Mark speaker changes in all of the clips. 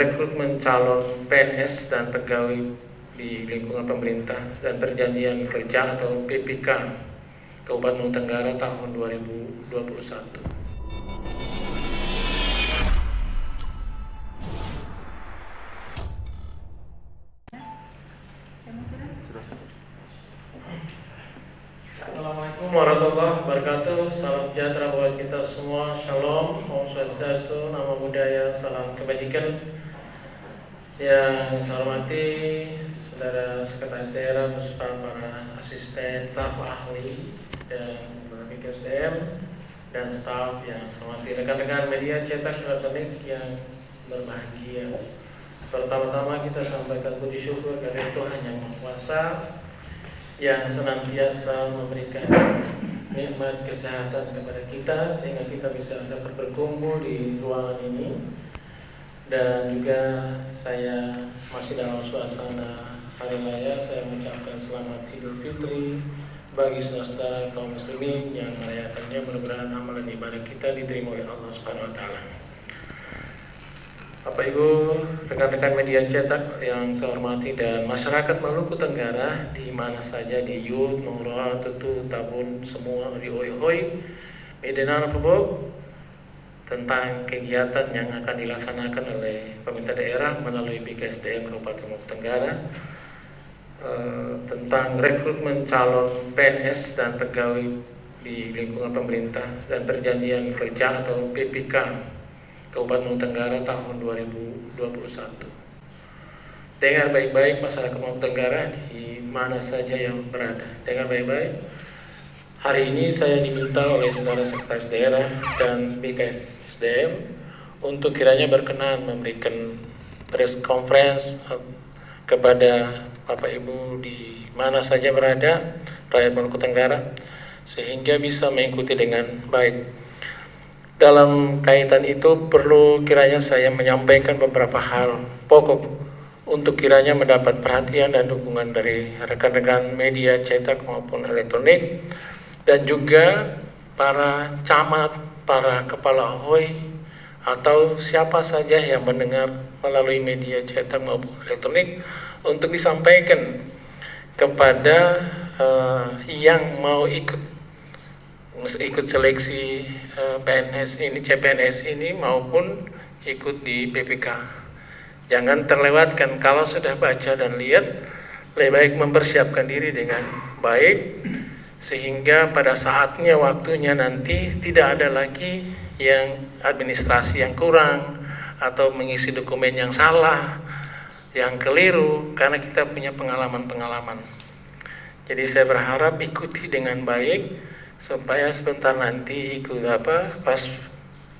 Speaker 1: rekrutmen calon PNS dan pegawai di lingkungan pemerintah dan perjanjian kerja atau PPK Kabupaten Nusa Tenggara tahun 2021. Assalamualaikum warahmatullahi wabarakatuh. Salam sejahtera buat kita semua. Shalom, Om Swastiastu, Namo Buddhaya, salam kebajikan. Yang saya hormati saudara sekretaris daerah beserta para asisten, staf ahli dan penasihat SDM dan staf yang saya hormati, rekan-rekan media cetak elektronik yang berbahagia. Pertama-tama kita sampaikan puji syukur kepada Tuhan Yang Maha Kuasa yang senantiasa memberikan nikmat kesehatan kepada kita sehingga kita bisa dapat berkumpul di ruangan ini. Dan juga saya masih dalam suasana hari raya, saya mengucapkan selamat Idul Fitri bagi saudara kaum muslimin yang merayakannya. Mudah-mudahan amalan ibadah kita diterima oleh Allah Subhanahu wa taala. Bapak Ibu, rekan-rekan media cetak yang saya hormati dan masyarakat Maluku Tenggara di mana saja, di Yud, Nongroa, Tutu, Tabun, semua di Hoi-Hoi, Medan Arfubok, tentang kegiatan yang akan dilaksanakan oleh pemerintah daerah melalui BKSDM Kabupaten Nusa Tenggara tentang rekrutmen calon PNS dan pegawai di lingkungan pemerintah dan perjanjian kerja atau PPK Kabupaten Nusa Tenggara tahun 2021. Dengar baik-baik masyarakat Nusa Tenggara di mana saja yang berada. Dengar baik-baik. Hari ini saya diminta oleh saudara sekretaris daerah dan BKSDM untuk kiranya berkenan memberikan press conference kepada Bapak Ibu di mana saja berada rakyat Maluku Tenggara sehingga bisa mengikuti dengan baik. Dalam kaitan itu perlu kiranya saya menyampaikan beberapa hal pokok untuk kiranya mendapat perhatian dan dukungan dari rekan-rekan media cetak maupun elektronik dan juga para camat, para kepala hoi atau siapa saja yang mendengar melalui media cetak maupun elektronik untuk disampaikan kepada yang mau ikut seleksi PNS ini, CPNS ini maupun ikut di PPK. Jangan terlewatkan, kalau sudah baca dan lihat, lebih baik mempersiapkan diri dengan baik sehingga pada saatnya waktunya nanti tidak ada lagi yang administrasi yang kurang atau mengisi dokumen yang salah, yang keliru, karena kita punya pengalaman-pengalaman. Jadi saya berharap ikuti dengan baik supaya sebentar nanti pas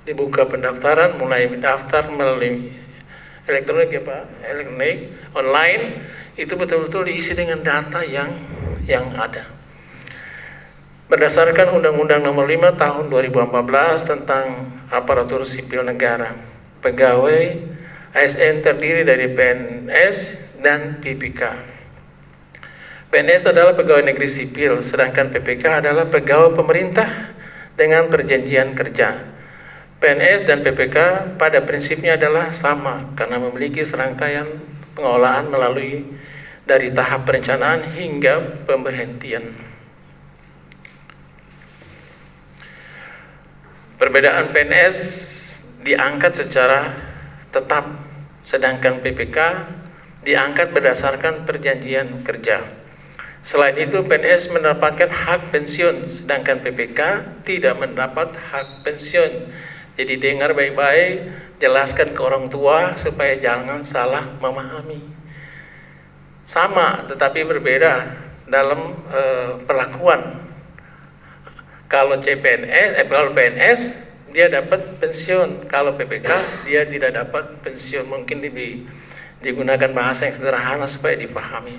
Speaker 1: dibuka pendaftaran, mulai daftar melalui elektronik ya Pak, elektronik online, itu betul-betul diisi dengan data yang ada. Berdasarkan Undang-Undang Nomor 5 Tahun 2014 tentang Aparatur Sipil Negara, pegawai ASN terdiri dari PNS dan PPK. PNS adalah pegawai negeri sipil, sedangkan PPK adalah pegawai pemerintah dengan perjanjian kerja. PNS dan PPK pada prinsipnya adalah sama karena memiliki serangkaian pengolahan melalui dari tahap perencanaan hingga pemberhentian. Perbedaan PNS diangkat secara tetap, sedangkan PPK diangkat berdasarkan perjanjian kerja. Selain itu, PNS mendapatkan hak pensiun, sedangkan PPK tidak mendapat hak pensiun. Jadi dengar baik-baik, jelaskan ke orang tua supaya jangan salah memahami. Sama tetapi berbeda dalam perlakuan. Kalau kalau PNS dia dapat pensiun, kalau PPK dia tidak dapat pensiun. Mungkin digunakan bahasa yang sederhana supaya dipahami.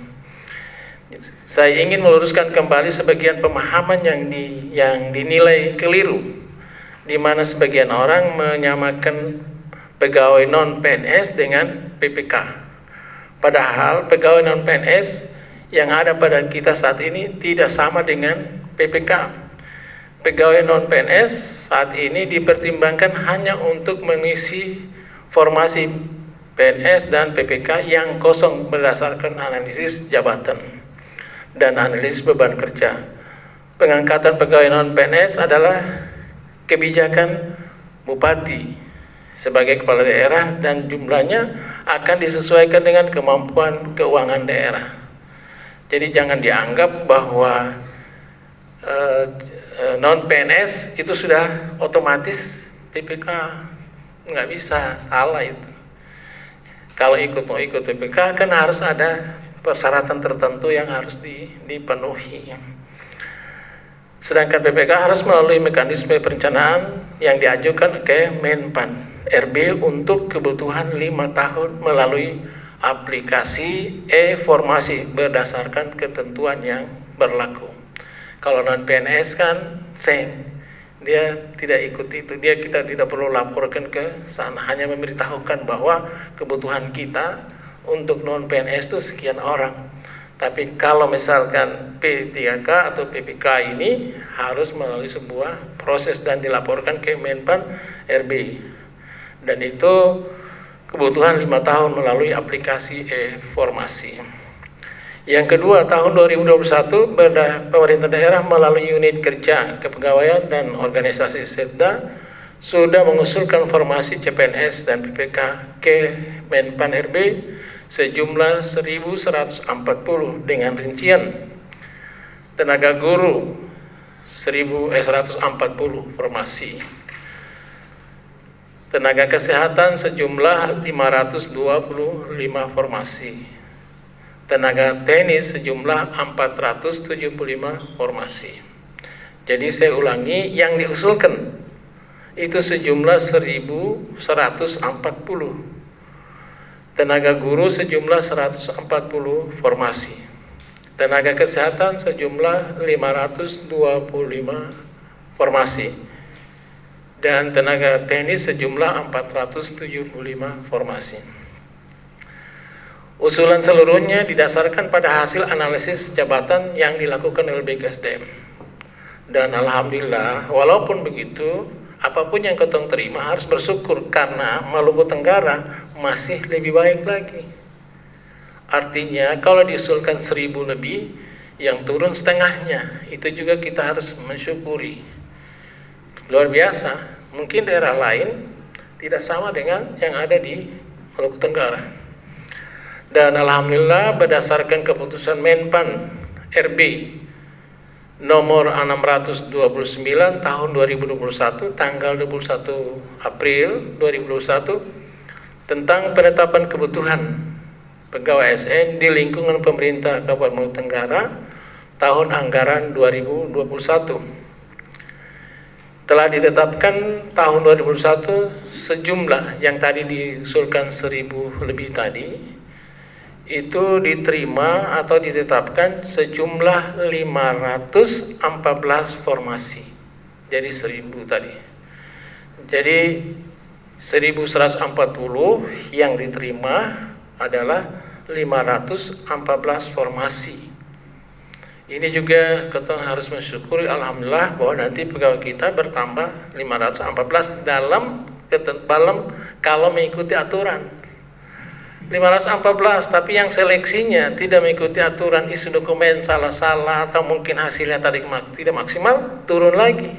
Speaker 1: Saya ingin meluruskan kembali sebagian pemahaman yang dinilai keliru, di mana sebagian orang menyamakan pegawai non PNS dengan PPK. Padahal pegawai non PNS yang ada pada kita saat ini tidak sama dengan PPK. Pegawai non PNS saat ini dipertimbangkan hanya untuk mengisi formasi PNS dan PPK yang kosong berdasarkan analisis jabatan dan analisis beban kerja. Pengangkatan pegawai non-PNS adalah kebijakan Bupati sebagai kepala daerah dan jumlahnya akan disesuaikan dengan kemampuan keuangan daerah. Jadi jangan dianggap bahwa non-PNS itu sudah otomatis PPK, nggak bisa, salah itu. Kalau mau ikut PPK kan harus ada persyaratan tertentu yang harus dipenuhi. Sedangkan PPK harus melalui mekanisme perencanaan yang diajukan ke Menpan RB untuk kebutuhan 5 tahun melalui aplikasi e-formasi berdasarkan ketentuan yang berlaku. Kalau non-PNS kan dia tidak ikut itu, kita tidak perlu laporkan ke sana, hanya memberitahukan bahwa kebutuhan kita untuk non-PNS itu sekian orang. Tapi kalau misalkan P3K atau PPK ini harus melalui sebuah proses dan dilaporkan ke Menpan RB. Dan itu kebutuhan 5 tahun melalui aplikasi e-formasi. Yang kedua, tahun 2021 pemerintah daerah melalui unit kerja kepegawaian dan organisasi Setda sudah mengusulkan formasi CPNS dan PPK ke Menpan RB sejumlah 1.140 dengan rincian tenaga guru 140 formasi, tenaga kesehatan sejumlah 525 formasi, tenaga teknis sejumlah 475 formasi. Jadi saya ulangi, yang diusulkan itu sejumlah 1.140, tenaga guru sejumlah 140 formasi, tenaga kesehatan sejumlah 525 formasi, dan tenaga teknis sejumlah 475 formasi. Usulan seluruhnya didasarkan pada hasil analisis jabatan yang dilakukan oleh BKSDM. Dan alhamdulillah, walaupun begitu, apapun yang ketong terima harus bersyukur karena Maluku Tenggara masih lebih baik lagi. Artinya kalau diusulkan 1.000 lebih, yang turun setengahnya, itu juga kita harus mensyukuri. Luar biasa, mungkin daerah lain tidak sama dengan yang ada di Maluku Tenggara. Dan alhamdulillah berdasarkan keputusan Menpan RB nomor 629 tahun 2021 tanggal 21 April 2021 tentang penetapan kebutuhan pegawai ASN di lingkungan pemerintah Kabupaten Maluku Tenggara tahun anggaran 2021. Telah ditetapkan tahun 2021 sejumlah yang tadi diusulkan 1.000 lebih tadi itu diterima atau ditetapkan sejumlah 514 formasi. Jadi 1.000 tadi. Jadi 1.140 yang diterima adalah 514 formasi. Ini juga kita harus mensyukuri alhamdulillah bahwa nanti pegawai kita bertambah 514 dalam kalau mengikuti aturan. 514, tapi yang seleksinya tidak mengikuti aturan, isi dokumen salah-salah atau mungkin hasilnya tadi tidak maksimal, turun lagi.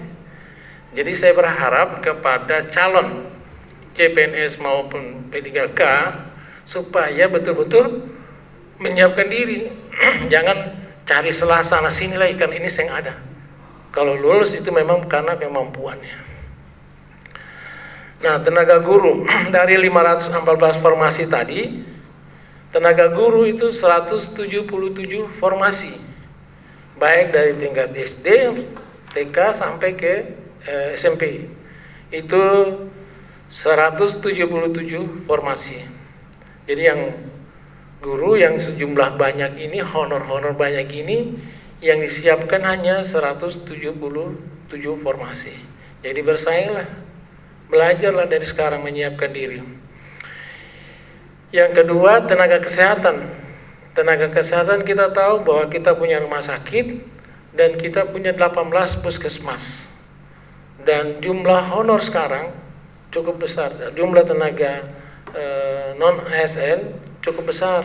Speaker 1: Jadi saya berharap kepada calon CPNS maupun P3K supaya betul-betul menyiapkan diri. Jangan cari celah sana sini lagi, kan ini yang ada. Kalau lulus itu memang karena kemampuannya. Nah, tenaga guru dari 514 formasi tadi, tenaga guru itu 177 formasi, baik dari tingkat SD, TK sampai ke SMP. Itu 177 formasi. Jadi yang guru yang sejumlah banyak ini, honor-honor banyak ini, yang disiapkan hanya 177 formasi. Jadi bersainglah, belajarlah dari sekarang menyiapkan diri. Yang kedua, tenaga kesehatan. Tenaga kesehatan kita tahu bahwa kita punya rumah sakit dan kita punya 18 puskesmas. Dan jumlah honor sekarang cukup besar. Jumlah tenaga non ASN cukup besar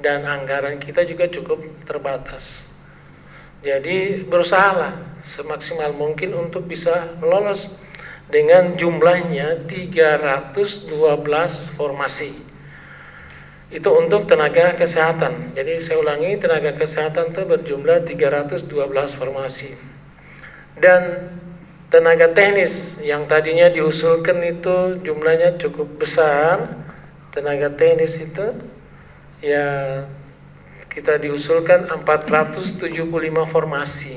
Speaker 1: dan anggaran kita juga cukup terbatas. Jadi berusahalah semaksimal mungkin untuk bisa lolos dengan jumlahnya 312 formasi. Itu untuk tenaga kesehatan. Jadi saya ulangi, tenaga kesehatan itu berjumlah 312 formasi. Dan tenaga teknis yang tadinya diusulkan itu jumlahnya cukup besar. Tenaga teknis itu ya kita diusulkan 475 formasi.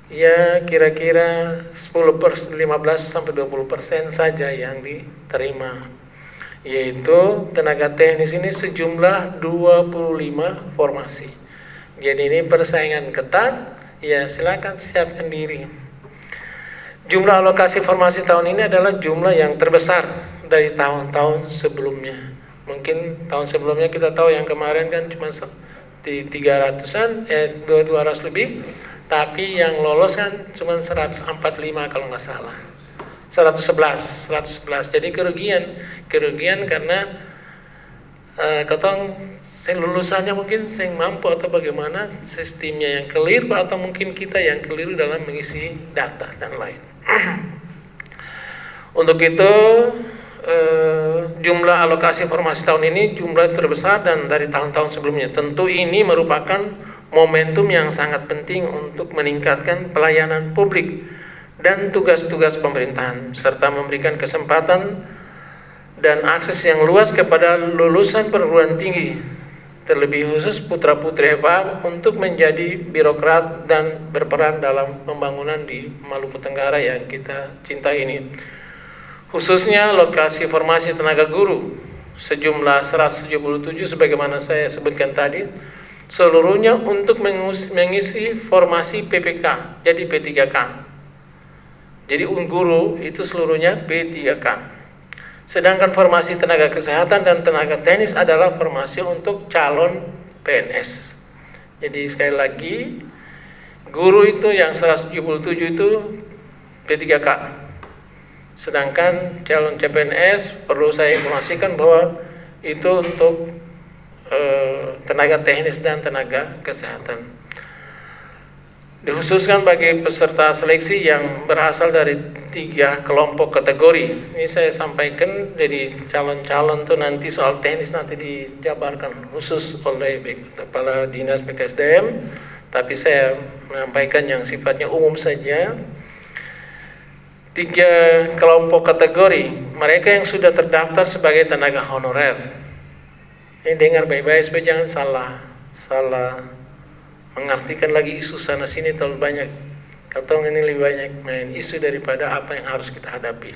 Speaker 1: Ya kira-kira 15 sampai 20% saja yang diterima. Yaitu tenaga teknis ini sejumlah 25 formasi. Jadi ini persaingan ketat, ya silakan siapkan diri. Jumlah alokasi formasi tahun ini adalah jumlah yang terbesar dari tahun-tahun sebelumnya. Mungkin tahun sebelumnya kita tahu yang kemarin kan cuma di 300-an, 200 lebih, tapi yang lolos kan cuma 145 kalau nggak salah. 111. Jadi kerugian karena ketong saya lulusannya mungkin saya mampu atau bagaimana, sistemnya yang keliru atau mungkin kita yang keliru dalam mengisi data dan lain. Untuk itu jumlah alokasi formasi tahun ini jumlah terbesar dan dari tahun-tahun sebelumnya. Tentu ini merupakan momentum yang sangat penting untuk meningkatkan pelayanan publik dan tugas-tugas pemerintahan, serta memberikan kesempatan dan akses yang luas kepada lulusan perguruan tinggi, terlebih khusus putra-putri FH untuk menjadi birokrat dan berperan dalam pembangunan di Maluku Tenggara yang kita cintai ini. Khususnya lokasi formasi tenaga guru sejumlah 177 sebagaimana saya sebutkan tadi, seluruhnya untuk mengisi formasi PPK, jadi P3K. Jadi guru itu seluruhnya P3K. Sedangkan formasi tenaga kesehatan dan tenaga teknis adalah formasi untuk calon PNS. Jadi sekali lagi, guru itu yang 177 itu P3K. Sedangkan calon CPNS perlu saya informasikan bahwa itu untuk tenaga teknis dan tenaga kesehatan. Dikhususkan bagi peserta seleksi yang berasal dari 3 kelompok kategori. Ini saya sampaikan dari calon-calon tuh nanti soal teknis nanti dijabarkan khusus oleh Kepala Dinas BKSDM, tapi saya menyampaikan yang sifatnya umum saja. 3 kelompok kategori, mereka yang sudah terdaftar sebagai tenaga honorer. Ini dengar baik-baik supaya jangan salah mengartikan lagi isu sana sini terlalu banyak. Katong ini lebih banyak main isu daripada apa yang harus kita hadapi.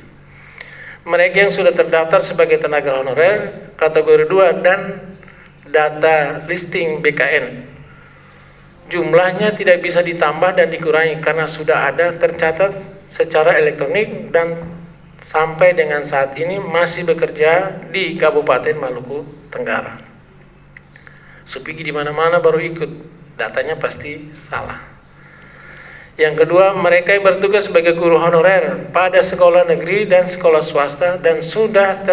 Speaker 1: Mereka yang sudah terdaftar sebagai tenaga honorer kategori 2 dan data listing BKN, jumlahnya tidak bisa ditambah dan dikurangi karena sudah ada tercatat secara elektronik dan sampai dengan saat ini masih bekerja di Kabupaten Maluku Tenggara. Supigi di mana-mana baru ikut, datanya pasti salah. Yang kedua, mereka yang bertugas sebagai guru honorer pada sekolah negeri dan sekolah swasta dan sudah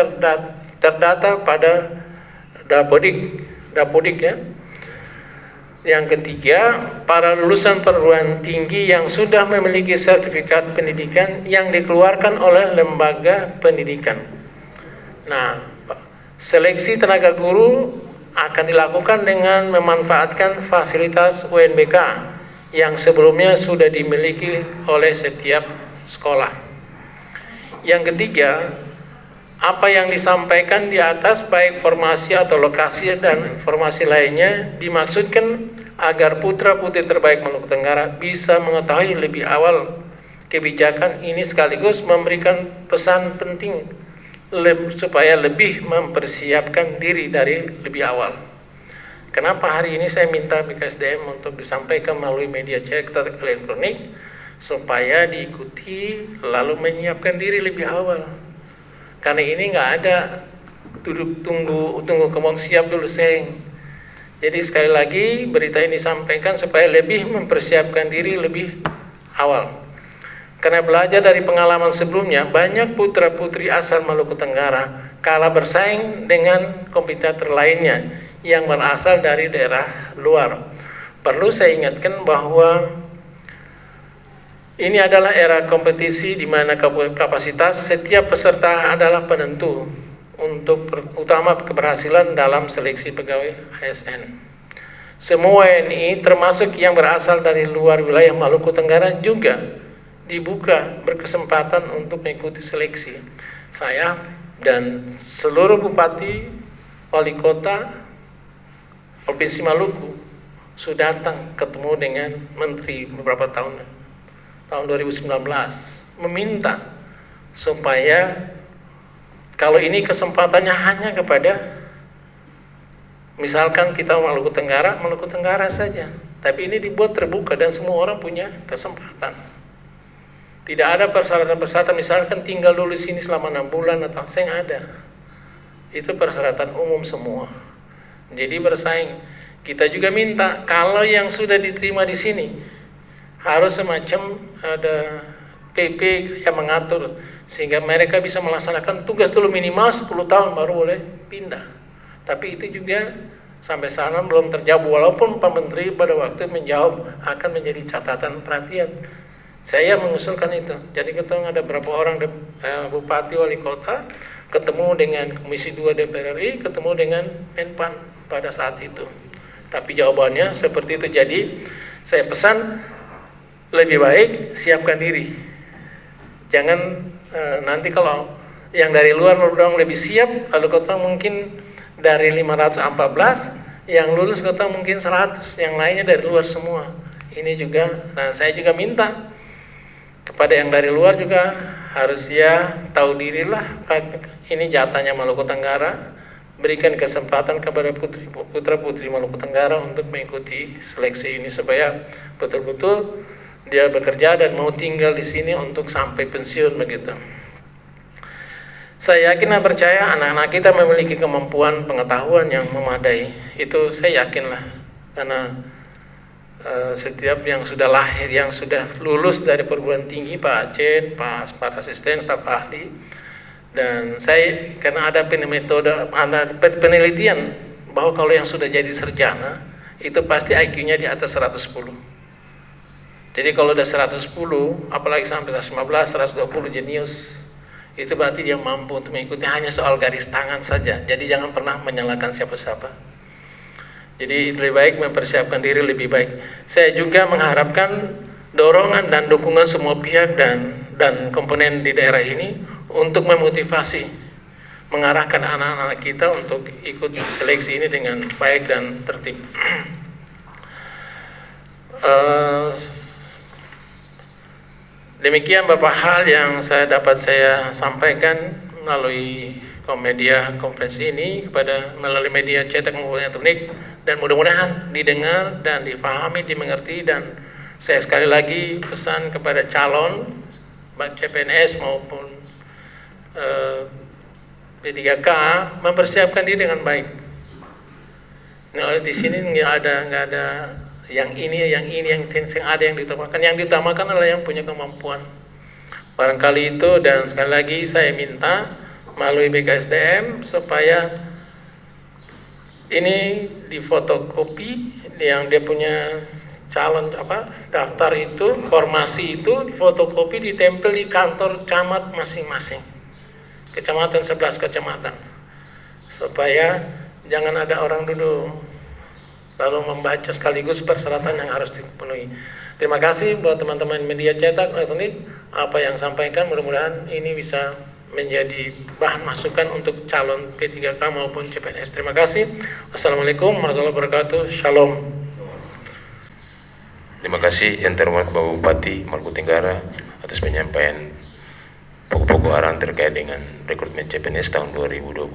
Speaker 1: terdata pada Dapodik ya. Yang ketiga, para lulusan perguruan tinggi yang sudah memiliki sertifikat pendidikan yang dikeluarkan oleh lembaga pendidikan. Nah, seleksi tenaga guru akan dilakukan dengan memanfaatkan fasilitas UNBK yang sebelumnya sudah dimiliki oleh setiap sekolah. Yang ketiga, apa yang disampaikan di atas baik formasi atau lokasi dan formasi lainnya dimaksudkan agar putra-putri terbaik Maluku Tenggara bisa mengetahui lebih awal kebijakan ini sekaligus memberikan pesan penting supaya lebih mempersiapkan diri dari lebih awal. Kenapa hari ini saya minta BKSDM untuk disampaikan melalui media cetak elektronik supaya diikuti lalu menyiapkan diri lebih awal. Karena ini nggak ada duduk tunggu kemong siap dulu seng. Jadi sekali lagi berita ini disampaikan supaya lebih mempersiapkan diri lebih awal. Karena belajar dari pengalaman sebelumnya, banyak putra-putri asal Maluku Tenggara kalah bersaing dengan kompetitor lainnya yang berasal dari daerah luar. Perlu saya ingatkan bahwa ini adalah era kompetisi di mana kapasitas setiap peserta adalah penentu untuk utama keberhasilan dalam seleksi pegawai ASN. Semua WNI termasuk yang berasal dari luar wilayah Maluku Tenggara juga dibuka berkesempatan untuk mengikuti seleksi. Saya dan seluruh bupati, wali kota Provinsi Maluku sudah datang ketemu dengan menteri beberapa tahun 2019 meminta supaya kalau ini kesempatannya hanya kepada misalkan kita Maluku Tenggara saja, tapi ini dibuat terbuka dan semua orang punya kesempatan. Tidak ada persyaratan-persyaratan, misalkan tinggal dulu di sini selama 6 bulan atau saya ada. Itu persyaratan umum semua. Jadi bersaing. Kita juga minta kalau yang sudah diterima di sini harus semacam ada PP yang mengatur sehingga mereka bisa melaksanakan tugas dulu minimal 10 tahun baru boleh pindah. Tapi itu juga sampai sana belum terjawab, walaupun Pak Menteri pada waktu menjawab akan menjadi catatan perhatian. Saya mengusulkan itu. Jadi kita ada berapa orang bupati wali kota ketemu dengan Komisi 2 DPR RI, ketemu dengan Menpan pada saat itu. Tapi jawabannya seperti itu. Jadi saya pesan lebih baik siapkan diri. Jangan nanti kalau yang dari luar lebih siap, lalu kota mungkin dari 514, yang lulus kota mungkin 100, yang lainnya dari luar semua. Ini juga, nah saya juga minta kepada yang dari luar juga harus ya tahu dirilah, ini jatahnya Maluku Tenggara, berikan kesempatan kepada putra-putri Maluku Tenggara untuk mengikuti seleksi ini supaya betul-betul dia bekerja dan mau tinggal di sini untuk sampai pensiun begitu. Saya yakin dan percaya anak-anak kita memiliki kemampuan pengetahuan yang memadai. Itu saya yakinlah, karena setiap yang sudah lahir, yang sudah lulus dari perguruan tinggi, Pak Aceh, Pak Asisten, staf ahli, dan saya karena ada penelitian bahwa kalau yang sudah jadi sarjana itu pasti IQ-nya di atas 110. Jadi kalau udah 110, apalagi sampai 115, 120 jenius, itu berarti dia mampu untuk mengikuti, hanya soal garis tangan saja. Jadi jangan pernah menyalahkan siapa-siapa. Jadi lebih baik mempersiapkan diri lebih baik. Saya juga mengharapkan dorongan dan dukungan semua pihak dan komponen di daerah ini untuk memotivasi, mengarahkan anak-anak kita untuk ikut seleksi ini dengan baik dan tertib. Demikian beberapa hal yang dapat saya sampaikan melalui media konferensi ini melalui media cetak maupun elektronik, dan mudah-mudahan didengar dan difahami, dimengerti. Dan saya sekali lagi pesan kepada calon baik CPNS maupun P3K mempersiapkan diri dengan baik. Nah, di sini nggak ada yang ini yang ada yang diutamakan. Yang diutamakan adalah yang punya kemampuan. Barangkali itu, dan sekali lagi saya minta melalui BKSDM supaya ini difotokopi yang dia punya calon daftar itu, formasi itu difotokopi, ditempel di kantor camat masing-masing, kecamatan 11 kecamatan, supaya jangan ada orang duduk lalu membaca sekaligus persyaratan yang harus dipenuhi. Terima kasih buat teman-teman media cetak elektronik, apa yang sampaikan mudah-mudahan ini bisa menjadi bahan masukan untuk calon P3K maupun CPNS. Terima kasih. Wassalamualaikum warahmatullahi wabarakatuh. Shalom.
Speaker 2: Terima kasih yang terhormat Bapak Bupati Maluku Tenggara atas penyampaian pokok-pokok arahan terkait dengan rekrutmen CPNS tahun 2021.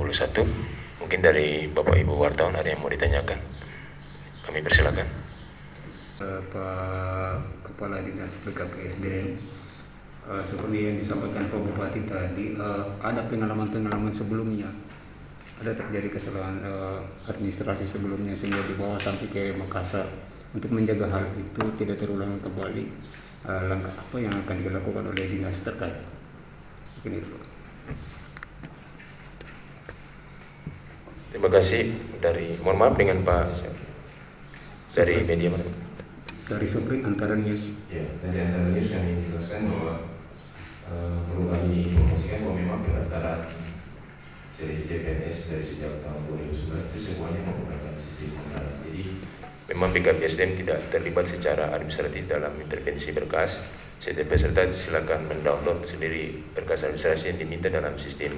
Speaker 2: Mungkin dari Bapak Ibu wartawan ada yang mau ditanyakan. Kami persilakan.
Speaker 3: Pak Kepala Dinas BKPSDM, seperti yang disampaikan Pak Bupati tadi, ada pengalaman-pengalaman sebelumnya, ada terjadi kesalahan administrasi sebelumnya sehingga dibawa sampai ke Makassar. Untuk menjaga hal itu tidak terulang kembali, langkah apa yang akan dilakukan oleh dinas terkait. Mungkin itu.
Speaker 2: Terima kasih. Mohon maaf dengan Pak dari media mana?
Speaker 3: Dari Supri Antara News.
Speaker 2: Ya, dari Antara News kami jelaskan bahwa perlu kami informasikan bahwa memang pendaftaran seleksi CPNS dari sejak tahun 2011 itu semuanya menggunakan sistem online. Jadi memang BKPSDM tidak terlibat secara administratif dalam intervensi berkas. Setiap peserta silakan mendownload sendiri berkas administrasi yang diminta dalam sistem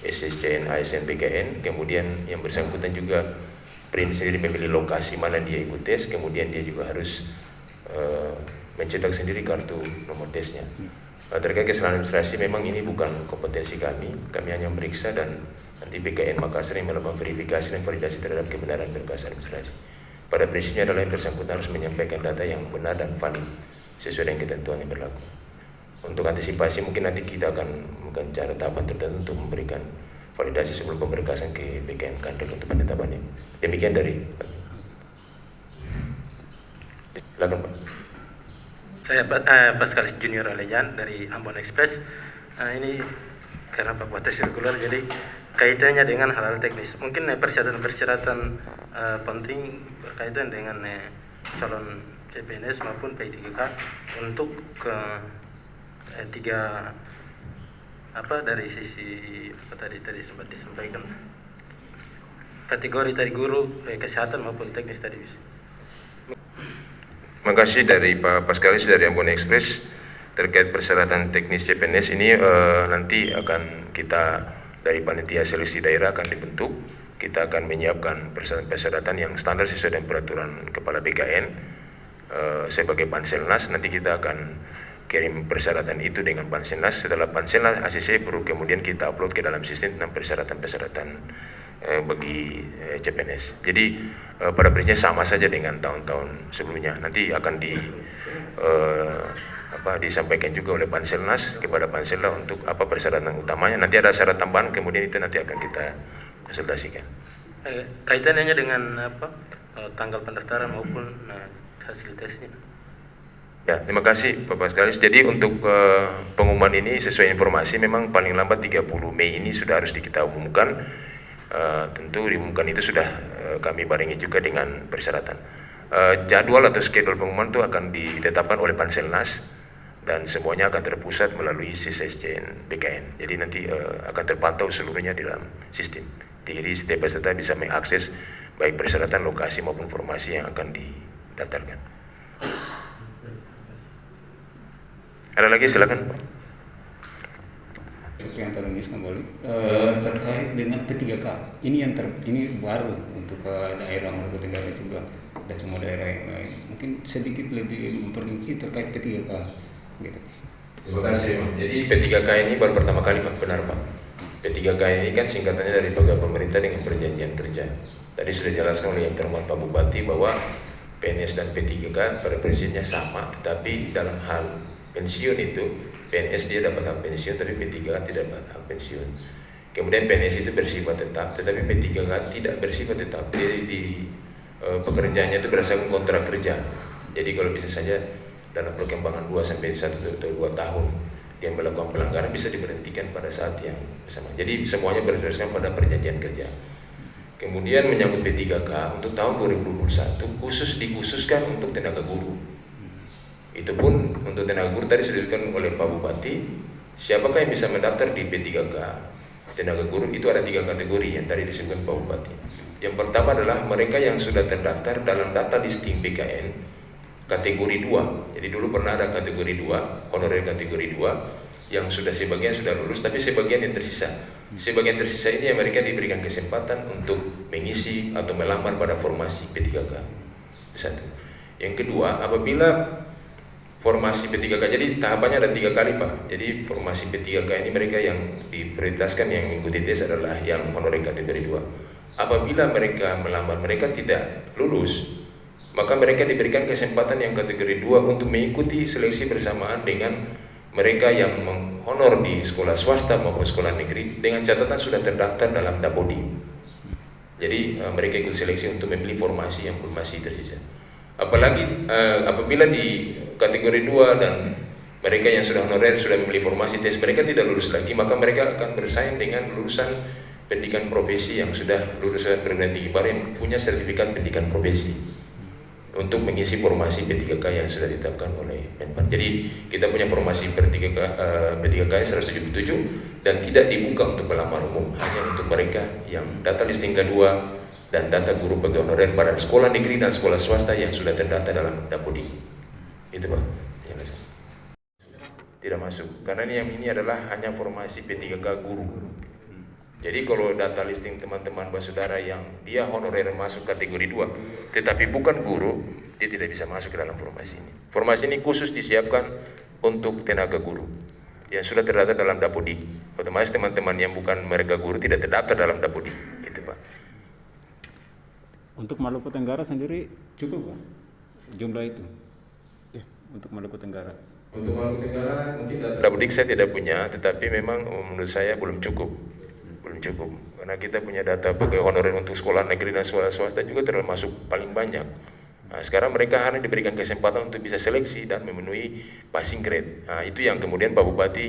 Speaker 2: SSCN, ASN, PKN. Kemudian yang bersangkutan juga print sendiri memilih lokasi mana dia ikut tes. Kemudian dia juga harus mencetak sendiri kartu nomor tesnya. Terkait kesalahan administrasi memang ini bukan kompetensi kami hanya memeriksa dan nanti BKN Makassar yang melakukan verifikasi dan validasi terhadap kebenaran berkas administrasi. Pada prinsipnya adalah yang bersangkutan harus menyampaikan data yang benar dan valid sesuai dengan ketentuan yang berlaku. Untuk antisipasi mungkin nanti kita akan melakukan cara tahapan tertentu untuk memberikan validasi sebelum pemberkasan ke BKN Kandek untuk penetapannya. Demikian dari silakan Pak.
Speaker 4: Saya Paskalis Junior Alejan dari Ambon Express. Ini karena Pak Bupati sirkular, jadi kaitannya dengan hal-hal teknis. Mungkin persyaratan-persyaratan penting berkaitan dengan calon CPNS maupun P3K untuk tiga dari sisi tadi sempat disampaikan kategori tadi guru, kesehatan maupun teknis tadi.
Speaker 2: Terima kasih dari Pak Paskalis dari Ambon Express. Terkait persyaratan teknis CPNS ini nanti akan kita dari panitia seleksi daerah akan dibentuk. Kita akan menyiapkan persyaratan yang standar sesuai dengan peraturan Kepala BKN sebagai Panselnas. Nanti kita akan kirim persyaratan itu dengan Panselnas. Setelah Panselnas ACC baru kemudian kita upload ke dalam sistem tentang persyaratan-persyaratan bagi CPNS. Jadi pada prinsipnya sama saja dengan tahun-tahun sebelumnya. Nanti akan disampaikan juga oleh Panselnas kepada Panselnas untuk apa persyaratan utamanya. Nanti ada syarat tambahan, kemudian itu nanti akan kita konsultasikan.
Speaker 4: Kaitannya dengan tanggal pendaftaran maupun hasil tesnya.
Speaker 2: Ya, terima kasih Bapak sekalian. Jadi untuk pengumuman ini sesuai informasi memang paling lambat 30 Mei ini sudah harus kita umumkan. Tentu diumumkan itu sudah kami barengi juga dengan persyaratan. Jadwal atau schedule pengumuman itu akan ditetapkan oleh Panselnas dan semuanya akan terpusat melalui SSCN BKN. Jadi nanti akan terpantau seluruhnya di dalam sistem. Jadi setiap peserta bisa mengakses baik persyaratan, lokasi maupun informasi yang akan didaftarkan. Ada lagi silakan Pak.
Speaker 3: Yang terus kembali terkait dengan P3K. Ini ini baru untuk daerah Maluku Tenggara juga dan semua daerah yang lain. Mungkin sedikit lebih memperinci terkait P3K. Gitu.
Speaker 2: Terima kasih Pak. Jadi P3K ini baru pertama kali Pak, benar Pak. P3K ini kan singkatannya dari Pegawai Pemerintah dengan Perjanjian Kerja. Tadi sudah dijelaskan oleh Yang Terhormat Pak Bupati bahwa PNS dan P3K pada prinsipnya sama, tetapi dalam hal pensiun itu PNS dia dapat hak pensiun, tapi P3K tidak dapat hak pensiun. Kemudian PNS itu bersifat tetap, tetapi P3K tidak bersifat tetap. Jadi di pekerjaannya itu berdasarkan kontrak kerja. Jadi kalau bisa saja dalam perkembangan 2 sampai 1 atau 2 tahun dia melakukan pelanggaran bisa diberhentikan pada saat yang bersama. Jadi semuanya berdasarkan pada perjanjian kerja. Kemudian menyangkut P3K untuk tahun 2021 dikhususkan untuk tenaga guru. Itu pun untuk tenaga guru tadi sudah disebutkan oleh Pak Bupati, siapakah yang bisa mendaftar di P3K tenaga guru itu ada 3 kategori yang tadi disebutkan Pak Bupati. Yang pertama adalah mereka yang sudah terdaftar dalam data listing BKN kategori 2. Jadi dulu pernah ada kategori 2, honorer kategori 2 yang sebagian sudah lulus tapi sebagian yang tersisa. Sebagian tersisa ini yang mereka diberikan kesempatan untuk mengisi atau melamar pada formasi P3K. Satu. Yang kedua, apabila formasi P3K, jadi tahapannya ada 3 kali Pak. Jadi formasi P3K ini mereka yang diprioritaskan yang mengikuti tes adalah yang honorer kategori 2. Apabila mereka melamar, mereka tidak lulus, maka mereka diberikan kesempatan yang kategori 2 untuk mengikuti seleksi bersamaan dengan mereka yang menghonor di sekolah swasta maupun sekolah negeri dengan catatan sudah terdaftar dalam Dapodi. Jadi mereka ikut seleksi untuk memilih formasi yang masih tersisa. Apalagi apabila di kategori 2 dan mereka yang sudah honorer sudah memilih formasi tes, mereka tidak lulus lagi, maka mereka akan bersaing dengan lulusan pendidikan profesi yang sudah lulusan perguruan tinggi baru yang punya sertifikat pendidikan profesi untuk mengisi formasi P3K yang sudah ditetapkan oleh Menpan. Jadi kita punya formasi P3K 177 dan tidak dibuka untuk pelamar umum, hanya untuk mereka yang data listing kedua dan data guru pegawai honorer pada sekolah negeri dan sekolah swasta yang sudah terdata dalam Dapodi. Itu Pak. Tidak masuk, karena ini adalah hanya formasi P3K guru. Jadi kalau data listing teman-teman saudara yang dia honorer masuk kategori 2 tetapi bukan guru, dia tidak bisa masuk ke dalam formasi ini. Formasi ini khusus disiapkan untuk tenaga guru yang sudah terdaftar dalam Dapodi. Otomatis teman-teman yang bukan mereka guru tidak terdaftar dalam Dapodi. Itu Pak.
Speaker 3: Untuk Maluku Tenggara sendiri cukup Pak jumlah itu? Ya, untuk Maluku Tenggara.
Speaker 2: Untuk Maluku Tenggara mungkin data Dapodik saya tidak punya, tetapi memang menurut saya belum cukup karena kita punya data pegawai honorer untuk sekolah negeri dan sekolah swasta juga termasuk paling banyak. Nah, sekarang mereka hanya diberikan kesempatan untuk bisa seleksi dan memenuhi passing grade. Nah, itu yang kemudian Pak Bupati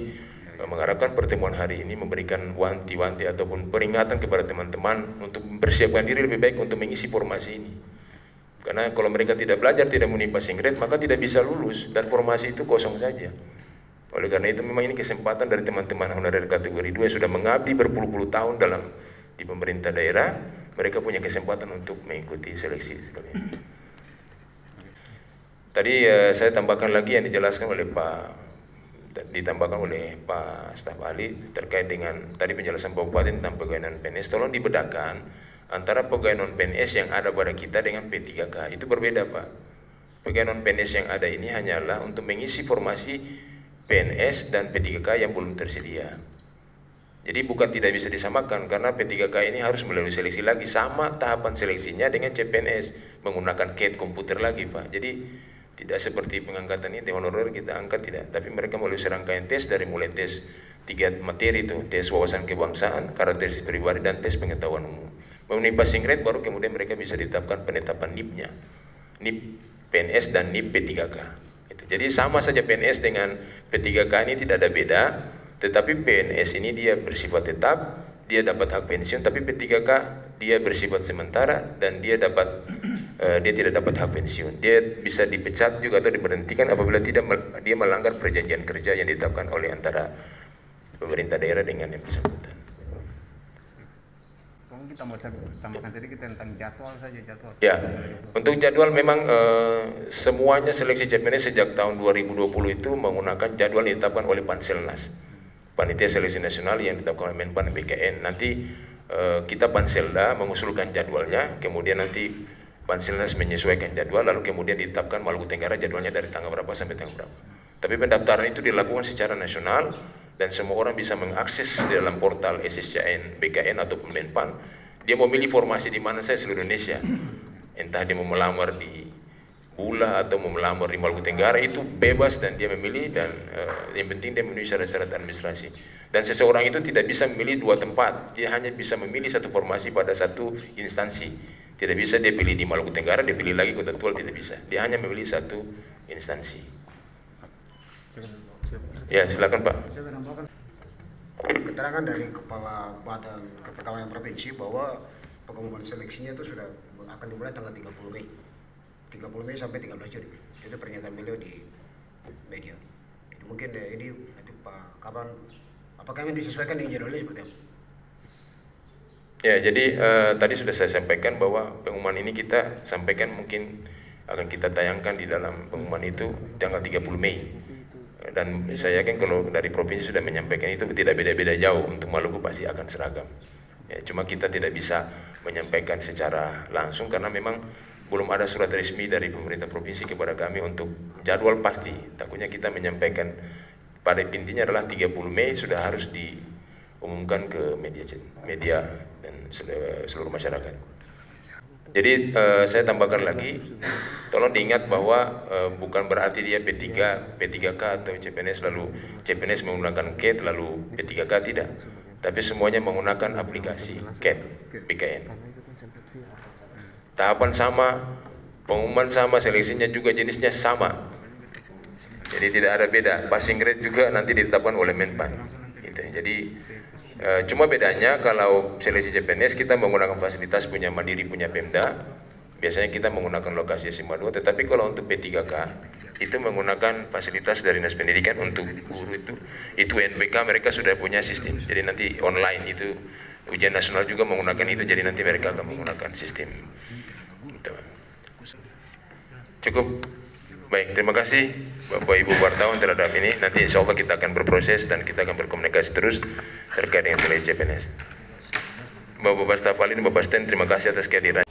Speaker 2: mengharapkan pertemuan hari ini memberikan wanti-wanti ataupun peringatan kepada teman-teman untuk mempersiapkan diri lebih baik untuk mengisi formasi ini. Karena kalau mereka tidak belajar, tidak memenuhi passing grade, maka tidak bisa lulus dan formasi itu kosong saja. Oleh karena itu memang ini kesempatan dari teman-teman honorer kategori 2 yang sudah mengabdi berpuluh-puluh tahun di pemerintah daerah, mereka punya kesempatan untuk mengikuti seleksi sekali. Tadi saya tambahkan lagi yang dijelaskan oleh ditambahkan oleh Pak Staf Ahli terkait dengan tadi penjelasan Pak Bupati tentang pegawai non PNS. Tolong dibedakan antara pegawai non PNS yang ada pada kita dengan P3K. Itu berbeda Pak. Pegawai non PNS yang ada ini hanyalah untuk mengisi formasi PNS dan P3K yang belum tersedia. Jadi bukan tidak bisa disamakan karena P3K ini harus melalui seleksi lagi, sama tahapan seleksinya dengan CPNS menggunakan CAT komputer lagi Pak. Jadi tidak seperti pengangkatan ini honorer kita angkat tidak, tapi mereka melalui serangkaian tes dari mulai tes 3 materi itu, tes wawasan kebangsaan, karakteristik pribadi dan tes pengetahuan umum. Memenuhi passing grade baru kemudian mereka bisa ditetapkan penetapan NIP-nya, NIP PNS dan NIP P3K. Jadi sama saja PNS dengan P3K ini tidak ada beda, tetapi PNS ini dia bersifat tetap, dia dapat hak pensiun, tapi P3K dia bersifat sementara dan dia tidak dapat hak pensiun. Dia bisa dipecat juga atau diberhentikan apabila dia melanggar perjanjian kerja yang ditetapkan oleh antara pemerintah daerah dengan yang bersangkutan.
Speaker 3: Kita mau tambahkan sedikit tentang jadwal saja.
Speaker 2: Ya, untuk jadwal memang semuanya seleksi CPNS sejak tahun 2020 itu menggunakan jadwal yang ditetapkan oleh Panselnas, Panitia Seleksi Nasional yang ditetapkan oleh Menpan BKN. Nanti kita Panselda mengusulkan jadwalnya, kemudian nanti Panselnas menyesuaikan jadwal, lalu kemudian ditetapkan Maluku Tenggara jadwalnya dari tanggal berapa sampai tanggal berapa. Tapi pendaftaran itu dilakukan secara nasional dan semua orang bisa mengakses di dalam portal SSCN BKN ataupun Menpan. Dia mau milih formasi di mana saja seluruh Indonesia, entah dia mau melamar di Bula atau mau melamar di Maluku Tenggara, itu bebas dan dia memilih, dan yang penting dia memenuhi syarat-syarat administrasi. Dan seseorang itu tidak bisa memilih 2 tempat, dia hanya bisa memilih 1 formasi pada 1 instansi. Tidak bisa dia pilih di Maluku Tenggara, dia pilih lagi Kota Tual, tidak bisa. Dia hanya memilih 1 instansi. Ya, silakan Pak.
Speaker 5: Keterangan dari Kepala Badan Kepegawaian Provinsi bahwa pengumuman seleksinya itu sudah akan dimulai tanggal 30 Mei. 30 Mei sampai 13 Juni. Itu pernyataan beliau di media. Jadi mungkin ini nanti Pak Kabang, apakah yang disesuaikan dengan jadwalnya seperti apa?
Speaker 2: Ya, jadi tadi sudah saya sampaikan bahwa pengumuman ini kita sampaikan mungkin akan kita tayangkan di dalam pengumuman itu tanggal 30 Mei. Dan saya yakin kalau dari provinsi sudah menyampaikan itu tidak beda-beda jauh, untuk Maluku pasti akan seragam. Ya, cuma kita tidak bisa menyampaikan secara langsung karena memang belum ada surat resmi dari pemerintah provinsi kepada kami untuk jadwal pasti. Takutnya kita menyampaikan pada intinya adalah 30 Mei sudah harus diumumkan ke media dan seluruh masyarakat. Jadi saya tambahkan lagi, tolong diingat bahwa bukan berarti dia P3K atau CPNS lalu CPNS menggunakan CAT lalu P3K, tidak. Tapi semuanya menggunakan aplikasi CAT BKN. Tahapan sama, pengumuman sama, seleksinya juga jenisnya sama. Jadi tidak ada beda. Passing grade juga nanti ditetapkan oleh Menpan. Gitu. Jadi cuma bedanya kalau seleksi CPNS kita menggunakan fasilitas punya Mandiri, punya Pemda. Biasanya kita menggunakan lokasi SMA 2, tetapi kalau untuk P3K itu menggunakan fasilitas dari Dinas Pendidikan untuk guru itu NPK mereka sudah punya sistem. Jadi nanti online itu ujian nasional juga menggunakan itu, jadi nanti mereka akan menggunakan sistem. Gitu. Cukup. Baik, terima kasih Bapak Ibu wartawan terhadap ini. Nanti insya Allah kita akan berproses dan kita akan berkomunikasi terus terkait dengan seleksi CPNS. Bapak staf ahli dan Bapak Sten, terima kasih atas kehadiran.